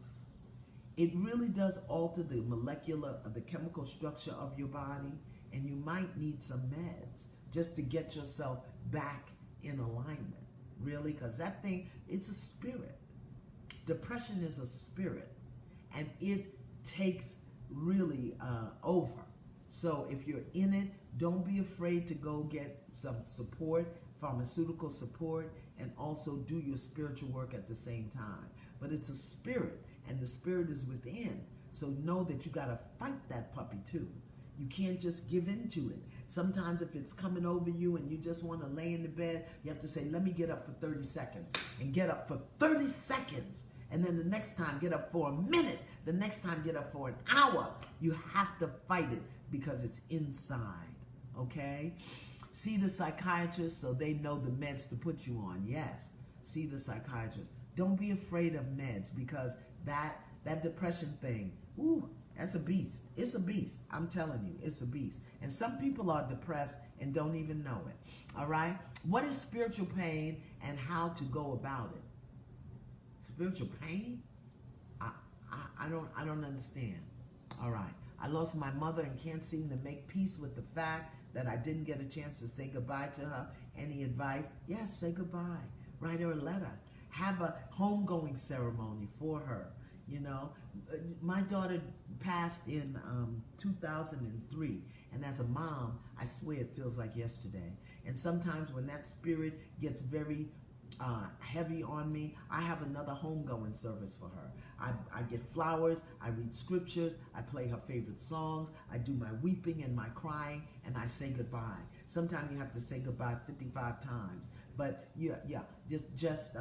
S1: it really does alter the chemical structure of your body, and you might need some meds just to get yourself back in alignment, really, because that thing, it's a spirit. Depression is a spirit, and it takes really over. So if you're in it, don't be afraid to go get some support, pharmaceutical support, and also do your spiritual work at the same time. But it's a spirit, and the spirit is within. So know that you got to fight that puppy too. You can't just give into it. Sometimes if it's coming over you and you just want to lay in the bed, you have to say, let me get up for 30 seconds. And get up for 30 seconds. And then the next time, get up for a minute. The next time, get up for an hour. You have to fight it because it's inside, okay? See the psychiatrist so they know the meds to put you on. Yes, see the psychiatrist. Don't be afraid of meds, because that depression thing, that's a beast. It's a beast. I'm telling you, it's a beast. And some people are depressed and don't even know it. All right? What is spiritual pain and how to go about it? Spiritual pain? I don't understand. All right. I lost my mother and can't seem to make peace with the fact that I didn't get a chance to say goodbye to her. Any advice? Yes, say goodbye. Write her a letter. Have a homegoing ceremony for her. You know, my daughter passed in 2003, and as a mom, I swear it feels like yesterday. And sometimes when that spirit gets very heavy on me, I have another homegoing service for her. I get flowers, I read scriptures, I play her favorite songs, I do my weeping and my crying, and I say goodbye. Sometimes you have to say goodbye 55 times, but yeah, just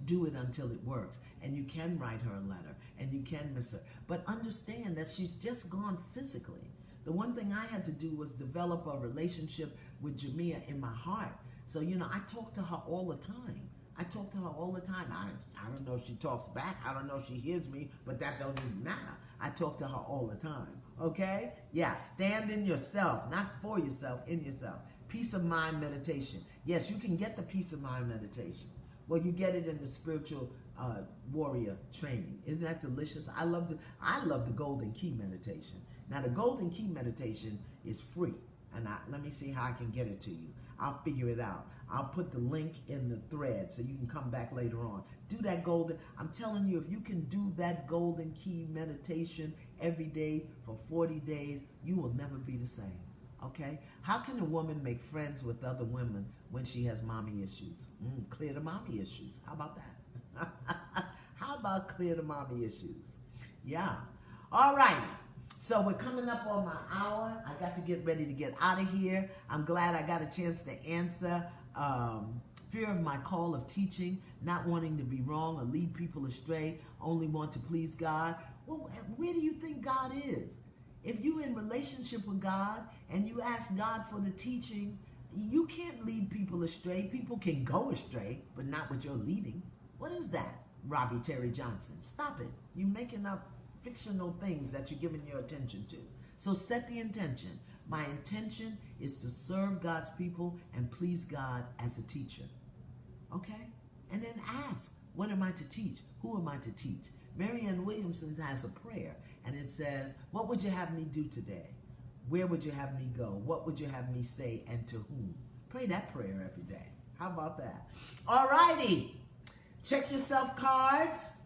S1: do it until it works. And you can write her a letter, and you can miss her. But understand that she's just gone physically. The one thing I had to do was develop a relationship with Jamia in my heart. So, you know, I talk to her all the time. I don't know if she talks back. I don't know if she hears me, but that don't even matter. I talk to her all the time, okay? Yeah, stand in yourself, not for yourself, in yourself. Peace of mind meditation. Yes, you can get the peace of mind meditation. Well, you get it in the spiritual warrior training. Isn't that delicious? I love the golden key meditation. Now, the golden key meditation is free. And let me see how I can get it to you. I'll figure it out. I'll put the link in the thread so you can come back later on. Do that golden. I'm telling you, if you can do that golden key meditation every day for 40 days, you will never be the same. Okay? How can a woman make friends with other women when she has mommy issues? Clear the mommy issues. How about that? How about clear the mommy issues? Yeah. All right. So we're coming up on my hour. I got to get ready to get out of here. I'm glad I got a chance to answer fear of my call of teaching, not wanting to be wrong or lead people astray, only want to please God. Well, where do you think God is? If you're in relationship with God and you ask God for the teaching, you can't lead people astray. People can go astray, but not with your leading. What is that, Robbie Terry Johnson? Stop it. You're making up fictional things that you're giving your attention to. So set the intention. My intention is to serve God's people and please God as a teacher. Okay? And then ask, what am I to teach? Who am I to teach? Marianne Williamson has a prayer, and it says, what would you have me do today? Where would you have me go? What would you have me say, and to whom? Pray that prayer every day. How about that? All righty. Check yourself cards.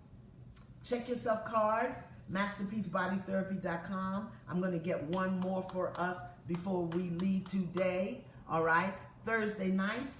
S1: Check yourself cards. MasterpieceBodyTherapy.com. I'm going to get one more for us before we leave today. All right. Thursday nights,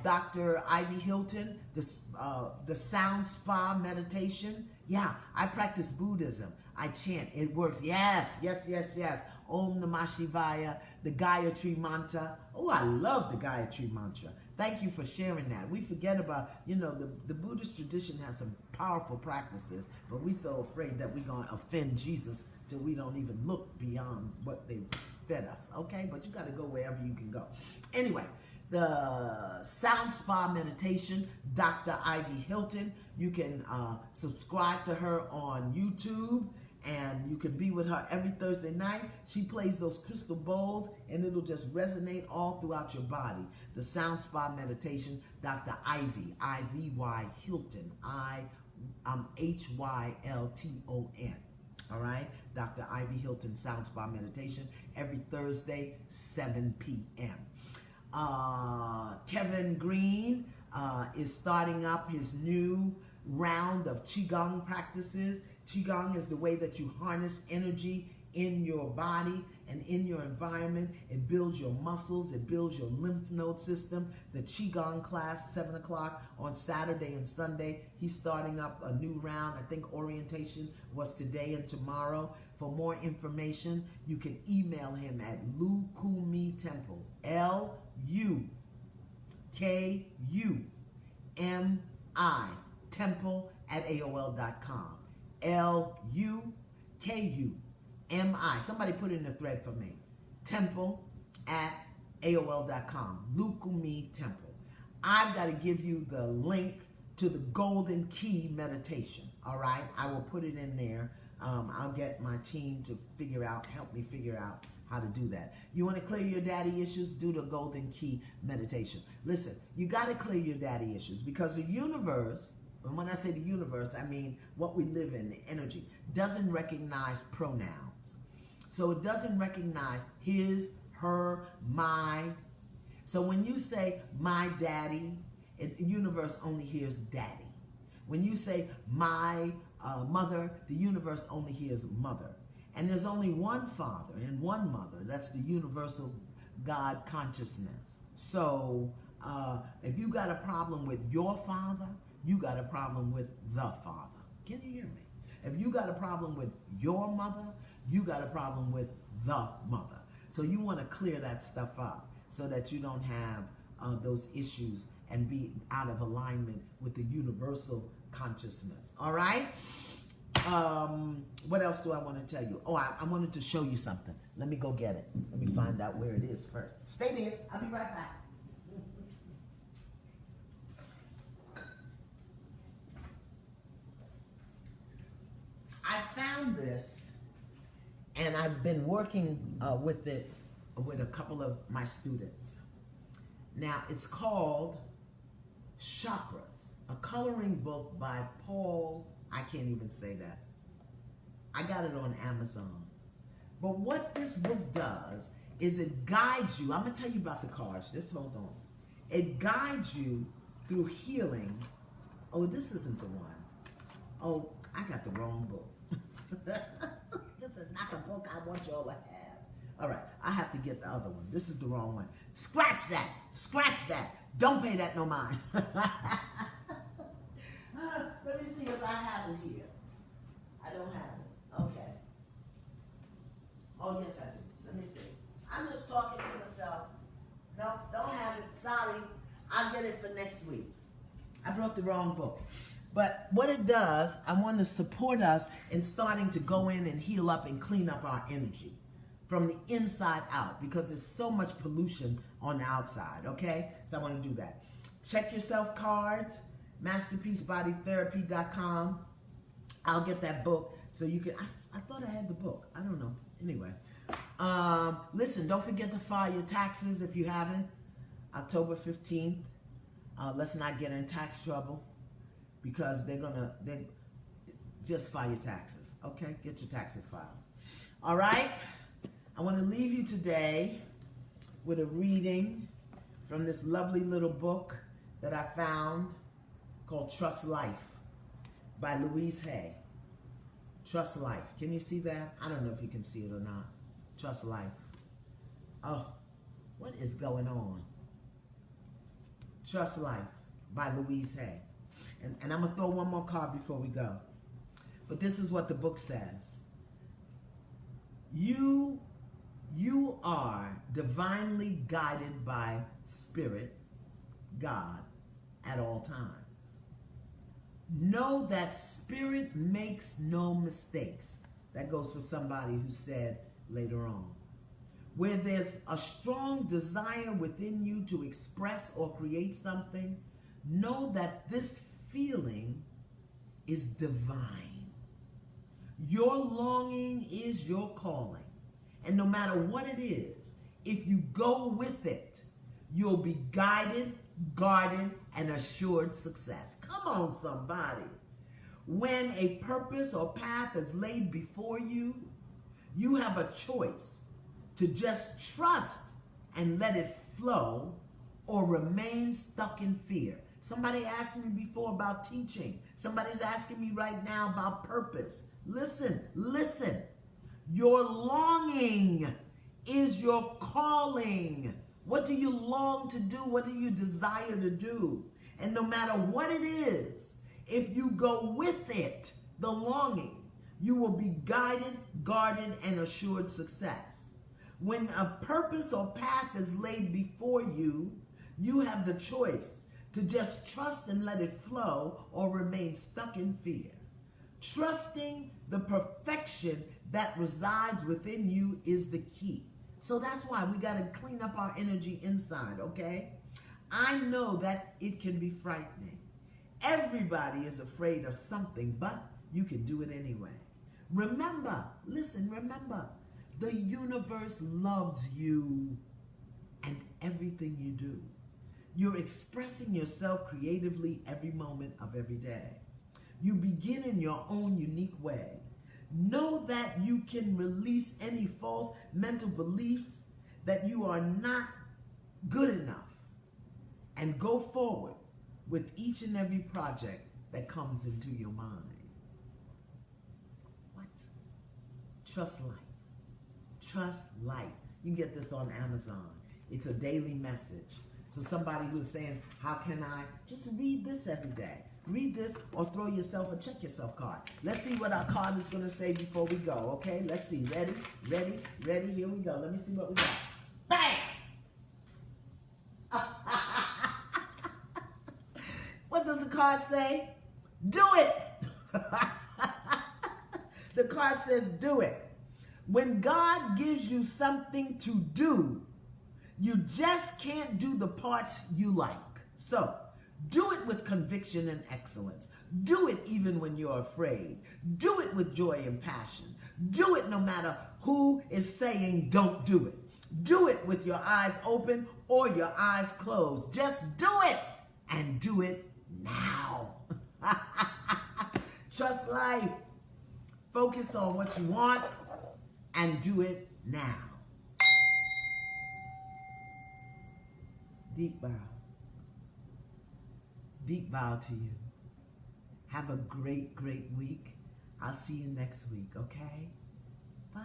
S1: Dr. Ivy Hilton, the Sound Spa meditation. Yeah, I practice Buddhism. I chant. It works. Yes, yes, yes, yes. Om Namah Shivaya, the Gayatri Mantra. Oh, I love the Gayatri Mantra. Thank you for sharing that. We forget about, you know, the Buddhist tradition has some powerful practices, but we're so afraid that we're going to offend Jesus till we don't even look beyond what they fed us, okay? But you got to go wherever you can go. Anyway, the Sound Spa Meditation, Dr. Ivy Hilton. You can subscribe to her on YouTube, and you can be with her every Thursday night. She plays those crystal bowls, and it'll just resonate all throughout your body. The Sound Spa Meditation, Dr. Ivy, I-V-Y Hilton, H-Y-L-T-O-N. All right? Dr. Ivy Hilton Sound Spa Meditation, every Thursday, 7 p.m. Kevin Green is starting up his new round of Qigong practices. Qigong is the way that you harness energy in your body and in your environment. It builds your muscles. It builds your lymph node system. The Qigong class, 7 o'clock on Saturday and Sunday. He's starting up a new round. I think orientation was today and tomorrow. For more information, you can email him at Lukumi Temple, L-U-K-U-M-I, temple at AOL.com. L-U-K-U-M-I. Somebody put it in the thread for me. Temple at AOL.com. Lukumi Temple. I've got to give you the link to the Golden Key meditation. All right? I will put it in there. I'll get my team to help me figure out how to do that. You want to clear your daddy issues? Do the Golden Key meditation. Listen, you got to clear your daddy issues because the universe and when I say the universe, I mean what we live in, the energy, doesn't recognize pronouns. So it doesn't recognize his, her, my. So when you say my daddy, the universe only hears daddy. When you say my mother, the universe only hears mother. And there's only one father and one mother. That's the universal God consciousness. So if you got a problem with your father, you got a problem with the father. Can you hear me? If you got a problem with your mother, you got a problem with the mother. So you want to clear that stuff up so that you don't have those issues and be out of alignment with the universal consciousness. All right? What else do I want to tell you? Oh, I wanted to show you something. Let me go get it. Let me find out where it is first. Stay there. I'll be right back. I found this, and I've been working with it with a couple of my students. Now, it's called Chakras, a coloring book by Paul. I can't even say that. I got it on Amazon. But what this book does is it guides you. I'm going to tell you about the cards. Just hold on. It guides you through healing. Oh, this isn't the one. Oh, I got the wrong book. This is not the book I want y'all to have. All right, I have to get the other one. This is the wrong one. Scratch that. Scratch that. Don't pay that no mind. Let me see if I have it here. I don't have it. Okay. Oh, yes, I do. Let me see. I'm just talking to myself. No, don't have it. Sorry. I'll get it for next week. I brought the wrong book. But what it does, I want to support us in starting to go in and heal up and clean up our energy from the inside out, because there's so much pollution on the outside, okay? So I want to do that. Check yourself cards, masterpiecebodytherapy.com. I'll get that book so you can, I thought I had the book. I don't know. Anyway. Listen, don't forget to file your taxes if you haven't. October 15th. Let's not get in tax trouble, because they just file your taxes, okay? Get your taxes filed. All right? I want to leave you today with a reading from this lovely little book that I found called Trust Life by Louise Hay. Trust Life. Can you see that? I don't know if you can see it or not. Trust Life. Oh, what is going on? Trust Life by Louise Hay. And I'm going to throw one more card before we go. But this is what the book says. You are divinely guided by Spirit, God, at all times. Know that Spirit makes no mistakes. That goes for somebody who said later on. Where there's a strong desire within you to express or create something, know that this feeling is divine. Your longing is your calling. And no matter what it is, if you go with it, you'll be guided, guarded, and assured success. Come on, somebody. When a purpose or path is laid before you, you have a choice to just trust and let it flow, or remain stuck in fear. Somebody asked me before about teaching. Somebody's asking me right now about purpose. Listen, listen. Your longing is your calling. What do you long to do? What do you desire to do? And no matter what it is, if you go with it, the longing, you will be guided, guarded, and assured success. When a purpose or path is laid before you, you have the choice to just trust and let it flow, or remain stuck in fear. Trusting the perfection that resides within you is the key. So that's why we got to clean up our energy inside, okay? I know that it can be frightening. Everybody is afraid of something, but you can do it anyway. Remember, listen, remember, the universe loves you and everything you do. You're expressing yourself creatively every moment of every day. You begin in your own unique way. Know that you can release any false mental beliefs that you are not good enough and go forward with each and every project that comes into your mind. What? Trust life. Trust life. You can get this on Amazon. It's a daily message. So somebody was saying, how can I? Just read this every day. Read this or throw yourself a check yourself card. Let's see what our card is going to say before we go, okay? Let's see. Ready? Ready? Ready? Here we go. Let me see what we got. Bang! What does the card say? Do it! The card says do it. When God gives you something to do, you just can't do the parts you like. So, do it with conviction and excellence. Do it even when you're afraid. Do it with joy and passion. Do it no matter who is saying don't do it. Do it with your eyes open or your eyes closed. Just do it and do it now. Trust life. Focus on what you want and do it now. Deep bow. Deep bow to you. Have a great, great week. I'll see you next week, okay? Bye.